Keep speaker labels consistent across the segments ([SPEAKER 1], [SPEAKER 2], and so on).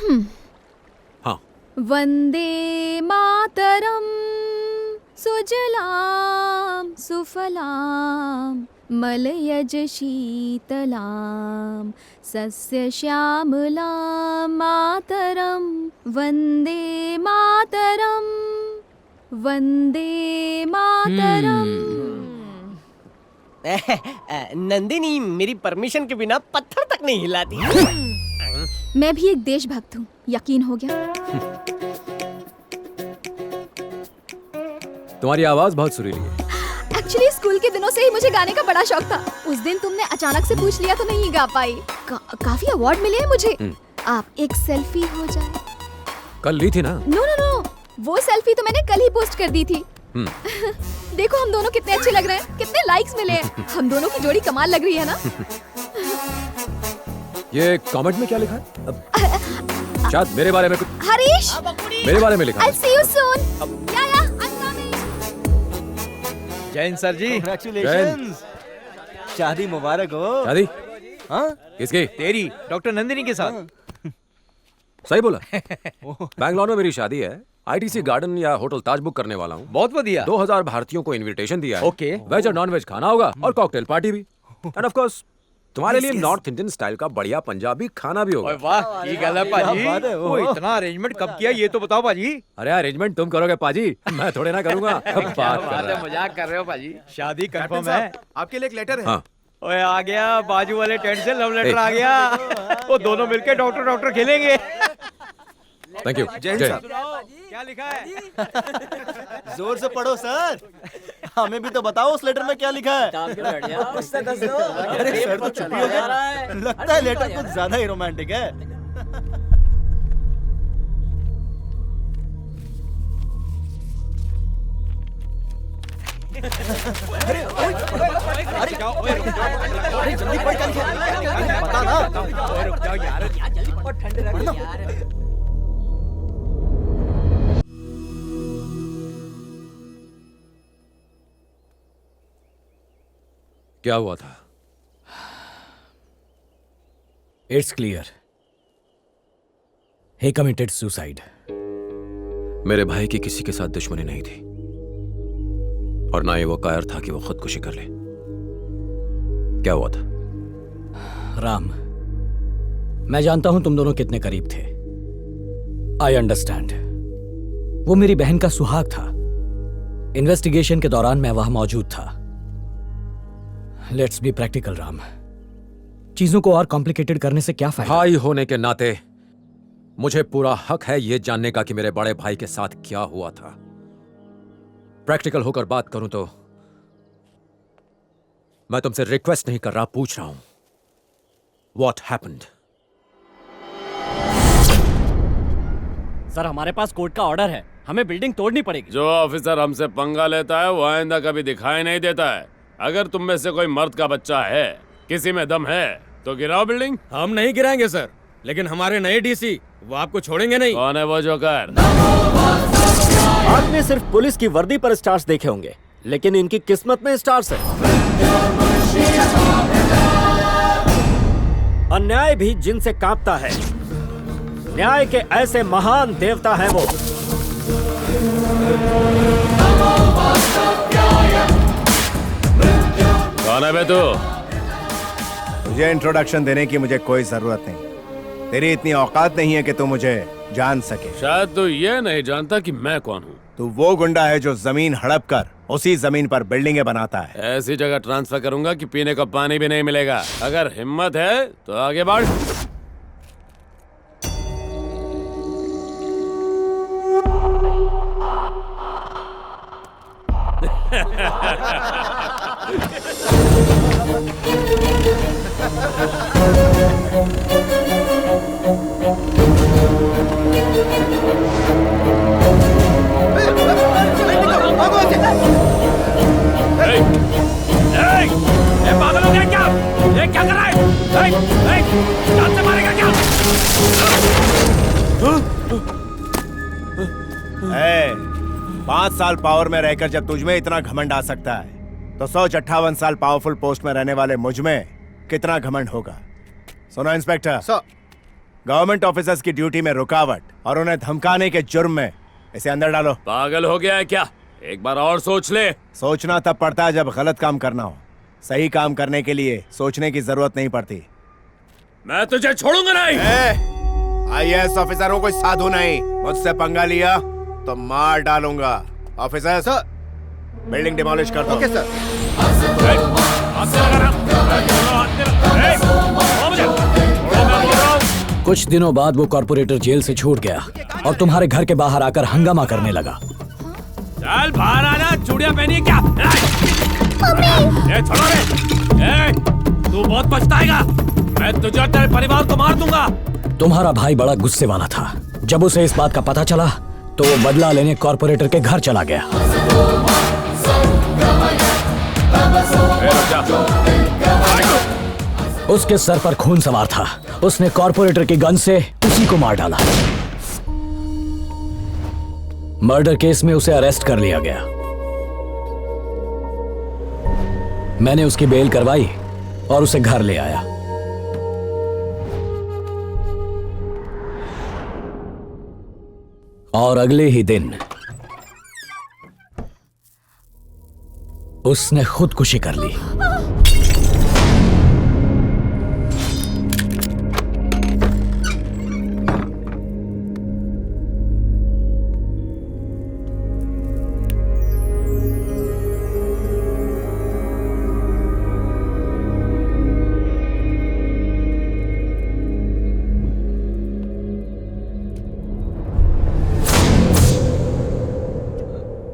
[SPEAKER 1] हाँ।
[SPEAKER 2] वंदे मातरम सुजलाम सुफलाम मलयज शीतलाम सस्य श्यामलाम मातरम वंदे मातरम वंदे मातरम।
[SPEAKER 3] नंदिनी मेरी परमिशन के बिना पत्थर तक नहीं हिलाती।
[SPEAKER 2] मैं भी एक देशभक्त हूँ, यकीन हो गया?
[SPEAKER 1] तुम्हारी आवाज बहुत सुरीली है।
[SPEAKER 2] एक्चुअली स्कूल के दिनों से ही मुझे गाने का बड़ा शौक था। उस दिन तुमने अचानक से पूछ लिया तो नहीं गा पाई। काफी अवार्ड मिले हैं मुझे। आप एक सेल्फी हो जाए।
[SPEAKER 1] कल ली थी ना?
[SPEAKER 2] नो नो नो, वो सेल्फी तो मैंने कल ही पोस्ट कर दी थी। देखो हम दोनों कितने अच्छे लग रहे हैं, कितने लाइक्स मिले हैं। हम दोनों की जोड़ी कमाल लग रही है ना?
[SPEAKER 1] ये कमेंट में क्या लिखा है? शायद मेरे बारे में कुछ।
[SPEAKER 2] हरीश,
[SPEAKER 1] मेरे बारे में लिखा है।
[SPEAKER 2] I'll see you soon. Yeah, I'm coming.
[SPEAKER 4] Jain sir ji,
[SPEAKER 1] Congratulations.
[SPEAKER 4] शादी मुबारक हो।
[SPEAKER 1] शादी?
[SPEAKER 4] हाँ?
[SPEAKER 1] किसकी?
[SPEAKER 4] तेरी, डॉक्टर नंदिनी के साथ।
[SPEAKER 1] सही बोला। बैंगलोर में मेरी शादी है। ITC गार्डन या होटल ताज बुक करने वाला हूँ।
[SPEAKER 4] बहुत बढ़िया।
[SPEAKER 1] 2000 भारतीयों को इनविटेशन दिया है।
[SPEAKER 4] ओके।
[SPEAKER 1] वेज और नॉन वेज खाना होगा और कॉकटेल पार्टी भी। एंड ऑफ कोर्स तुम्हारे लिए नॉर्थ इंडियन स्टाइल का बढ़िया पंजाबी खाना भी होगा।
[SPEAKER 4] ओए वाह, ये गल है पाजी। वो इतना अरेंजमेंट कब किया ये तो बताओ पाजी।
[SPEAKER 1] अरे अरेंजमेंट तुम करोगे पाजी, मैं थोड़े ना करूंगा। बात कर रहा है।
[SPEAKER 4] मजाक कर रहे हो पाजी। शादी कंफर्म है। आपके लिए एक लेटर है।
[SPEAKER 1] हाँ।
[SPEAKER 4] ओए आ गया, बाजू वाले टेंट से लव लेटर आ गया। वो दोनों मिलके डॉक्टर खेलेंगे।
[SPEAKER 1] Thank you.
[SPEAKER 4] जय
[SPEAKER 1] जय।
[SPEAKER 4] क्या लिखा है?
[SPEAKER 5] जोर से पढ़ो सर, हमें भी तो बताओ उस लेटर में क्या लिखा है। अरे सर तो चुप ही हो गए। लगता है लेटर कुछ ज्यादा ही रोमांटिक है। अरे जल्दी पढ़ क्या लिखा है, बता ना।
[SPEAKER 4] रुक जाओ यार।
[SPEAKER 1] क्या हुआ था?
[SPEAKER 6] It's clear. He committed suicide.
[SPEAKER 1] मेरे भाई की किसी के साथ दुश्मनी नहीं थी और ना ही वो कायर था कि वो खुदकुशी कर ले। क्या हुआ था?
[SPEAKER 6] राम, मैं जानता हूं तुम दोनों कितने करीब थे। I understand. वो मेरी बहन का सुहाग था। इन्वेस्टिगेशन के दौरान मैं वहां मौजूद था। Let's be practical Ram. चीजों को और कॉम्प्लिकेटेड करने से क्या फायदा?
[SPEAKER 1] भाई होने के नाते मुझे पूरा हक है यह जानने का कि मेरे बड़े भाई के साथ क्या हुआ था। प्रैक्टिकल होकर बात करूं तो मैं तुमसे रिक्वेस्ट नहीं कर रहा, पूछ रहा हूं। What happened?
[SPEAKER 7] सर हमारे पास कोर्ट का ऑर्डर है, हमें बिल्डिंग तोड़नी पड़ेगी।
[SPEAKER 8] जो ऑफिसर हमसे पंगा लेता है वो आइंदा कभी दिखाई नहीं देता है। अगर तुम में से कोई मर्द का बच्चा है, किसी में दम है तो गिराओ बिल्डिंग।
[SPEAKER 9] हम नहीं गिराएंगे सर, लेकिन हमारे नए डीसी वो आपको छोड़ेंगे नहीं।
[SPEAKER 8] कौन है वो जोकर?
[SPEAKER 5] आपने सिर्फ पुलिस की वर्दी पर स्टार्स देखे होंगे, लेकिन इनकी किस्मत में स्टार्स है। अन्याय भी जिनसे कांपता है, न्याय के ऐसे महान देवता हैं वो।
[SPEAKER 8] कौन है बे तू?
[SPEAKER 10] तुझे इंट्रोडक्शन देने की मुझे कोई जरूरत नहीं। तेरी इतनी औकात नहीं है कि तू मुझे जान सके।
[SPEAKER 8] शायद तू ये नहीं जानता कि मैं कौन हूँ।
[SPEAKER 10] तू वो गुंडा है जो जमीन हड़प कर उसी जमीन पर बिल्डिंगें बनाता है।
[SPEAKER 8] ऐसी जगह ट्रांसफर करूंगा कि पीने का पानी भी नहीं मिलेगा। अगर हिम्मत है तो आगे बढ़।
[SPEAKER 7] पागल हो गया क्या? ये क्या कर रहा है? जान से मारेगा क्या?
[SPEAKER 10] 5 साल पावर में रहकर जब तुझमें इतना घमंड आ सकता है तो 158 साल पावरफुल पोस्ट में रहने वाले मुझ में कितना घमंड होगा। सुनो इंस्पेक्टर, गवर्नमेंट ऑफिसर्स की ड्यूटी में रुकावट और उन्हें धमकाने के जुर्म में इसे अंदर डालो।
[SPEAKER 8] पागल हो गया है क्या? एक बार और सोच ले।
[SPEAKER 10] सोचना तब पड़ता है जब गलत काम करना हो। सही काम करने के लिए सोचने की जरूरत नहीं पड़ती।
[SPEAKER 8] मैं तुझे छोड़ूंगा नहीं।
[SPEAKER 10] IAS ऑफिसर हूँ, कोई साधु नहीं। मुझसे पंगा लिया तो मार डालूंगा। ऑफिसर सर, बिल्डिंग डिमोलिश कर दो। Okay sir.
[SPEAKER 6] कुछ दिनों बाद वो कॉर्पोरेटर जेल से छूट गया और तुम्हारे घर के बाहर आकर हंगामा करने लगा।
[SPEAKER 8] चल बाहर आना, चूड़ियां पहनी क्या? छोड़ो रे। तू बहुत पछताएगा। मैं तुझे और तेरे परिवार को मार दूंगा।
[SPEAKER 6] तुम्हारा भाई बड़ा गुस्से वाला था। जब उसे इस बात का पता चला तो वो बदला लेने कॉर्पोरेटर के घर चला गया। उसके सर पर खून सवार था। उसने कॉर्पोरेटर की गन से उसी को मार डाला। मर्डर केस में उसे अरेस्ट कर लिया गया। मैंने उसकी बेल करवाई और उसे घर ले आया। और अगले ही दिन उसने खुदकुशी कर ली।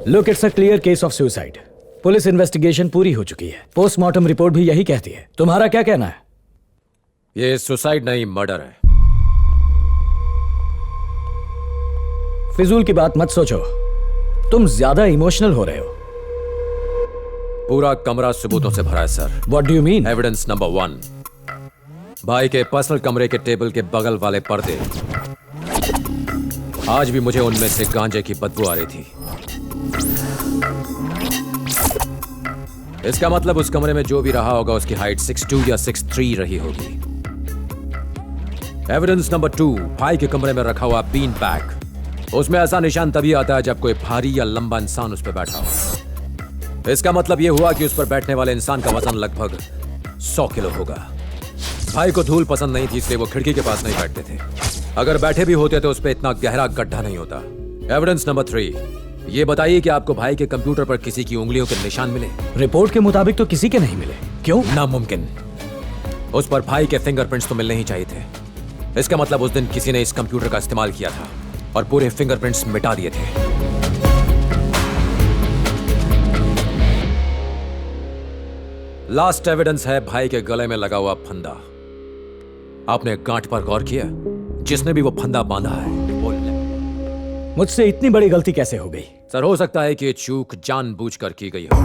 [SPEAKER 6] Look, it's a clear case of suicide. Police investigation पूरी हो चुकी है। पोस्टमार्टम रिपोर्ट भी यही कहती है। तुम्हारा क्या कहना है?
[SPEAKER 1] ये सुसाइड नहीं, मर्डर है।
[SPEAKER 6] फिजूल की बात मत सोचो। तुम ज्यादा इमोशनल हो रहे हो।
[SPEAKER 1] पूरा कमरा सबूतों से भरा है sir.
[SPEAKER 6] What do you mean?
[SPEAKER 1] Evidence number 1, भाई के पर्सनल कमरे के टेबल के बगल वाले पर्दे। आज भी मुझे उनमें से गांजे की बदबू आ रही थी। इसका मतलब उस कमरे में जो भी रहा होगा उसकी हाइट 6'2" या 6'3" रही होगी। एविडेंस नंबर 2, भाई के कमरे में रखा हुआ बीन बैग। उसमें ऐसा निशान तभी आता है जब कोई भारी या लंबा इंसान उस पर बैठा हो। इसका मतलब यह हुआ कि उस पर बैठने वाले इंसान का वजन लगभग 100 किलो होगा। भाई को धूल पसंद नहीं थी, इसलिए वो खिड़की के पास नहीं बैठते थे। अगर बैठे भी होते तो उस पर इतना गहरा गड्ढा नहीं होता। एविडेंस नंबर 3, ये बताइए कि आपको भाई के कंप्यूटर पर किसी की उंगलियों के निशान मिले?
[SPEAKER 6] रिपोर्ट के मुताबिक तो किसी के नहीं मिले। क्यों?
[SPEAKER 1] नामुमकिन। उस पर भाई के फिंगरप्रिंट्स तो मिलने ही चाहिए थे। इसका मतलब उस दिन किसी ने इस कंप्यूटर का इस्तेमाल किया था और पूरे फिंगरप्रिंट्स मिटा दिए थे। लास्ट एविडेंस है भाई के गले में लगा हुआ फंदा। आपने गांठ पर गौर किया? जिसने भी वो फंदा बांधा है,
[SPEAKER 6] मुझसे इतनी बड़ी गलती कैसे हो गई?
[SPEAKER 1] सर, हो सकता है कि ये चूक जानबूझकर की गई हो।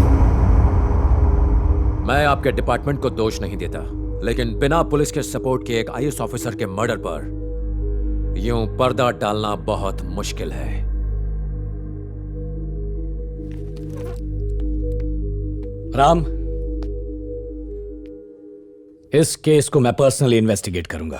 [SPEAKER 1] मैं आपके डिपार्टमेंट को दोष नहीं देता, लेकिन बिना पुलिस के सपोर्ट के एक IAS ऑफिसर के मर्डर पर यूं पर्दा डालना बहुत मुश्किल है।
[SPEAKER 6] राम, इस केस को मैं पर्सनली इन्वेस्टिगेट करूंगा।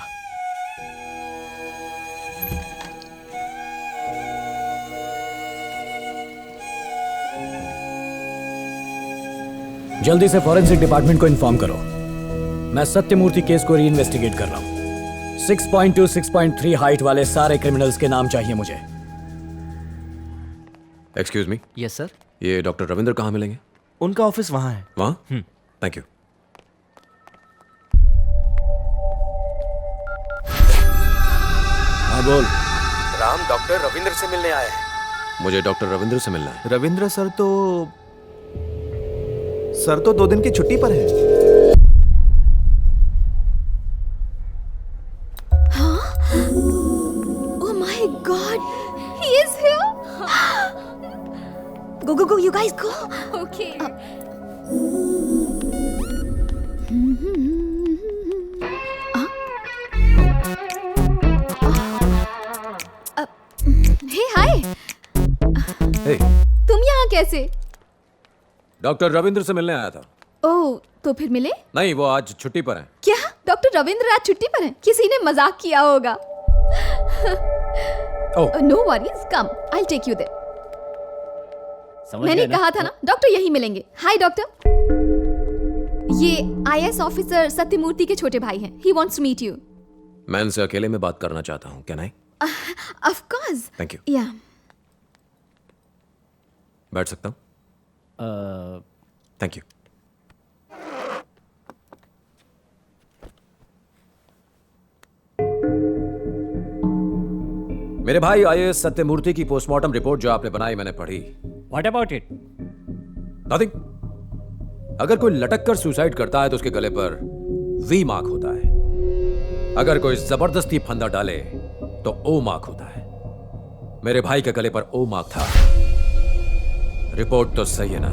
[SPEAKER 6] जल्दी से फॉरेंसिक डिपार्टमेंट को इन्फॉर्म करो। मैं सत्यमूर्ति केस को री इन्वेस्टिगेट कर रहा हूं। 6.2, 6.3 हाइट वाले सारे क्रिमिनल्स के नाम चाहिए मुझे।
[SPEAKER 1] Excuse me.
[SPEAKER 5] Yes sir.
[SPEAKER 1] ये डॉक्टर रविंद्र कहाँ मिलेंगे?
[SPEAKER 5] उनका ऑफिस वहां है।
[SPEAKER 1] वहाँ? Thank you.
[SPEAKER 6] हाँ बोल।
[SPEAKER 10] राम डॉक्टर रविंद्र से मिलने आए हैं।
[SPEAKER 1] मुझे डॉक्टर रविंद्र से मिलना है।
[SPEAKER 5] रविंद्र सर तो 2 दिन की छुट्टी पर है।
[SPEAKER 2] Oh my God, he is here. Go, you guys go. Okay. Hey, hi.
[SPEAKER 1] Hey.
[SPEAKER 2] तुम यहाँ कैसे?
[SPEAKER 1] डॉक्टर रविंद्र से मिलने आया था।
[SPEAKER 2] ओह, तो फिर मिले?
[SPEAKER 1] नहीं, वो आज छुट्टी पर हैं।
[SPEAKER 2] क्या? डॉक्टर रविंद्र आज छुट्टी पर हैं? किसी ने मजाक किया होगा।
[SPEAKER 1] Oh
[SPEAKER 2] no worries, come, I will take you there.
[SPEAKER 3] समझ
[SPEAKER 2] मैंने
[SPEAKER 3] गए ना?
[SPEAKER 2] कहा था ना डॉक्टर यही मिलेंगे। हाय डॉक्टर, ये आईएएस ऑफिसर सत्यमूर्ति के छोटे भाई हैं। He wants to meet you.
[SPEAKER 1] मैं इनसे अकेले में बात करना चाहता हूँ, can I?
[SPEAKER 2] Of course.
[SPEAKER 1] Thank you.
[SPEAKER 2] या
[SPEAKER 1] बैठ सकता हूँ? Thank you. मेरे भाई आईएएस सत्यमूर्ति की पोस्टमार्टम रिपोर्ट जो आपने बनाई मैंने पढ़ी।
[SPEAKER 6] What about it?
[SPEAKER 1] नथिंग। अगर कोई लटक कर सुसाइड करता है तो उसके गले पर वी मार्क होता है। अगर कोई जबरदस्ती फंदा डाले तो ओ मार्क होता है। मेरे भाई के गले पर ओ मार्क था। रिपोर्ट तो सही है ना?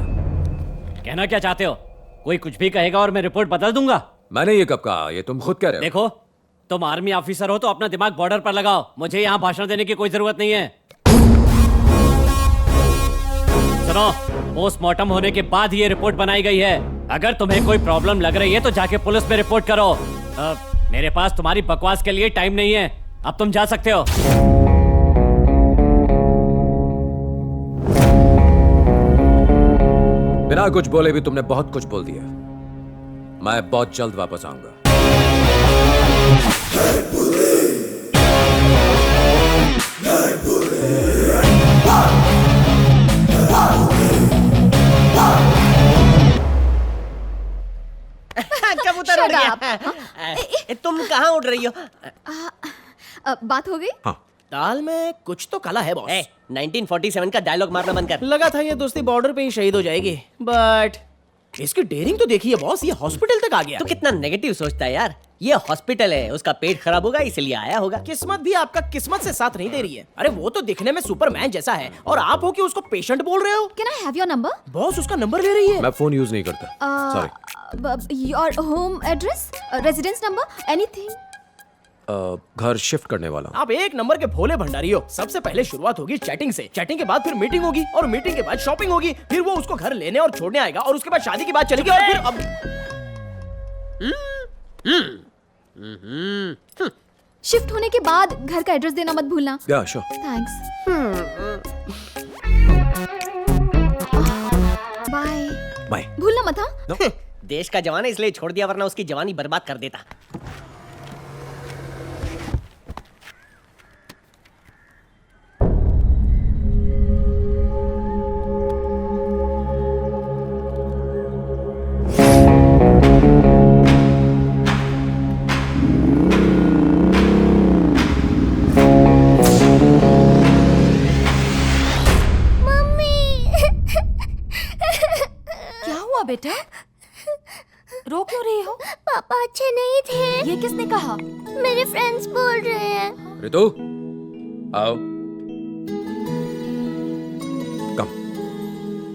[SPEAKER 6] कहना क्या चाहते हो? कोई कुछ भी कहेगा और मैं रिपोर्ट बदल दूंगा।
[SPEAKER 1] मैंने ये कब कहा? ये तुम खुद कह रहे हो।
[SPEAKER 6] देखो, तुम आर्मी ऑफिसर हो तो अपना दिमाग बॉर्डर पर लगाओ। मुझे यहाँ भाषण देने की कोई जरूरत नहीं है। सुनो, पोस्टमार्टम होने के बाद ये रिपोर्ट बनाई गई है। अगर तुम्हें कोई प्रॉब्लम लग रही है तो जाके पुलिस में रिपोर्ट करो। मेरे पास तुम्हारी बकवास के लिए टाइम नहीं है। अब तुम जा सकते हो।
[SPEAKER 1] बिना कुछ बोले भी तुमने बहुत कुछ बोल दिया। मैं बहुत जल्द वापस आऊंगा।
[SPEAKER 3] कबूतर उड़
[SPEAKER 2] Shut
[SPEAKER 3] गया। तुम कहाँ उड़ रही हो?
[SPEAKER 2] बात हो गई?
[SPEAKER 1] हाँ।
[SPEAKER 3] दाल में कुछ तो काला है बॉस। 1947 का डायलॉग मारना बंद कर। लगा था ये दोस्ती बॉर्डर पे ही शहीद हो जाएगी, बट इसकी डेयरिंग तो देखिए बॉस, ये हॉस्पिटल तक आ गया। तो कितना नेगेटिव सोचता है यार। ये हॉस्पिटल है, उसका पेट खराब होगा इसलिए आया होगा। किस्मत भी आपका किस्मत से साथ नहीं दे रही है। अरे वो तो दिखने में सुपरमैन जैसा है और आप हो कि उसको पेशेंट बोल रहे हो।
[SPEAKER 2] Can I have your number?
[SPEAKER 3] Boss उसका नंबर ले रही है।
[SPEAKER 1] मैं फोन यूज नहीं करता। Sorry.
[SPEAKER 2] Your home address, residence number, anything?
[SPEAKER 1] घर शिफ्ट करने वाला हूँ।
[SPEAKER 3] आप एक नंबर के भोले भंडारी हो। सबसे पहले शुरुआत होगी चैटिंग से, चैटिंग के बाद फिर मीटिंग होगी और मीटिंग के बाद शॉपिंग होगी, फिर वो उसको घर लेने और छोड़ने आएगा और उसके बाद शादी की बात चलेगी और फिर अब
[SPEAKER 2] शिफ्ट होने के बाद घर का एड्रेस देना मत भूलना।
[SPEAKER 1] या श्योर।
[SPEAKER 2] थैंक्स। बाय।
[SPEAKER 1] बाय।
[SPEAKER 2] भूलना मत। हाँ,
[SPEAKER 3] देश का जवान है इसलिए छोड़ दिया, वरना उसकी जवानी बर्बाद कर देता।
[SPEAKER 2] क्या हुआ बेटा? रो क्यों रही हो?
[SPEAKER 11] पापा अच्छे नहीं थे।
[SPEAKER 2] ये किसने कहा?
[SPEAKER 11] मेरे फ्रेंड्स बोल रहे हैं।
[SPEAKER 1] ऋतु, आओ। कम,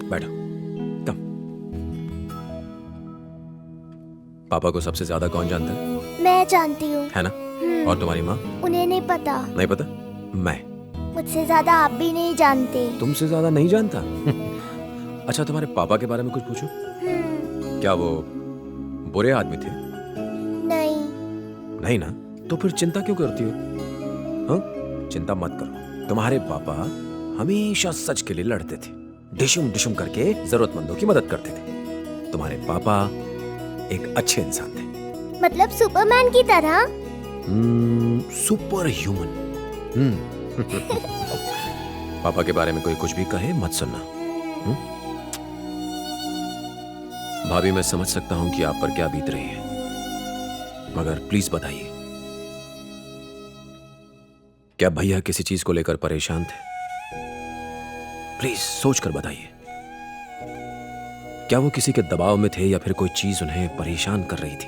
[SPEAKER 1] बैठो। कम। पापा को सबसे ज्यादा कौन जानता है?
[SPEAKER 11] मैं जानती हूँ।
[SPEAKER 1] है ना? और तुम्हारी माँ?
[SPEAKER 11] उन्हें नहीं पता।
[SPEAKER 1] नहीं पता? मैं?
[SPEAKER 11] मुझसे ज्यादा आप भी नहीं जानते।
[SPEAKER 1] तुमसे ज्यादा नहीं जानता? अच्छा, तुम्हारे पापा के बारे में कुछ पूछूं? क्या वो बुरे आदमी थे?
[SPEAKER 11] नहीं।
[SPEAKER 1] नहीं ना? तो फिर चिंता क्यों करती हो? हाँ? चिंता मत करो। तुम्हारे पापा हमेशा सच के लिए लड़ते थे, डिशुम डिशुम करके जरूरतमंदों की मदद करते थे। तुम्हारे पापा एक अच्छे इंसान थे।
[SPEAKER 11] मतलब सुपरमैन की तरह?
[SPEAKER 1] Super human. पापा के बारे में कोई कुछ भी कहे मत सुनना। भाभी, मैं समझ सकता हूं कि आप पर क्या बीत रही है, मगर प्लीज बताइए, क्या भैया किसी चीज को लेकर परेशान थे? प्लीज सोच कर बताइए। क्या वो किसी के दबाव में थे या फिर कोई चीज उन्हें परेशान कर रही थी?